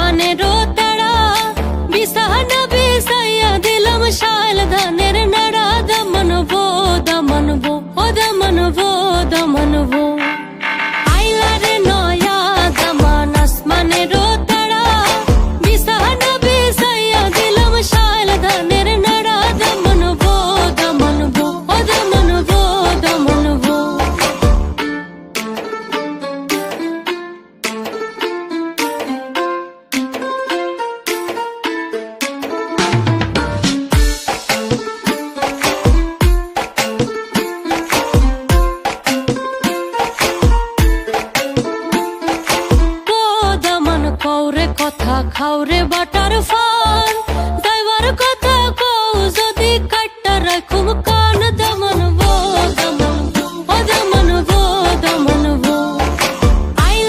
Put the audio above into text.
আসমানেরও তারা বিছানা বিছাইয়া দিলাম শাল ধানের নাড়া দমনবো দমনবো ও দমনবো দমনবো আইলা রে নয়া দমন আসমানেরও তারা বিছানা বিছাইয়া দিলাম শাল ধানের নাড়া দমনবো দমনবো ও দমনবো দমনবো কৌরে কথা খাওরে বাট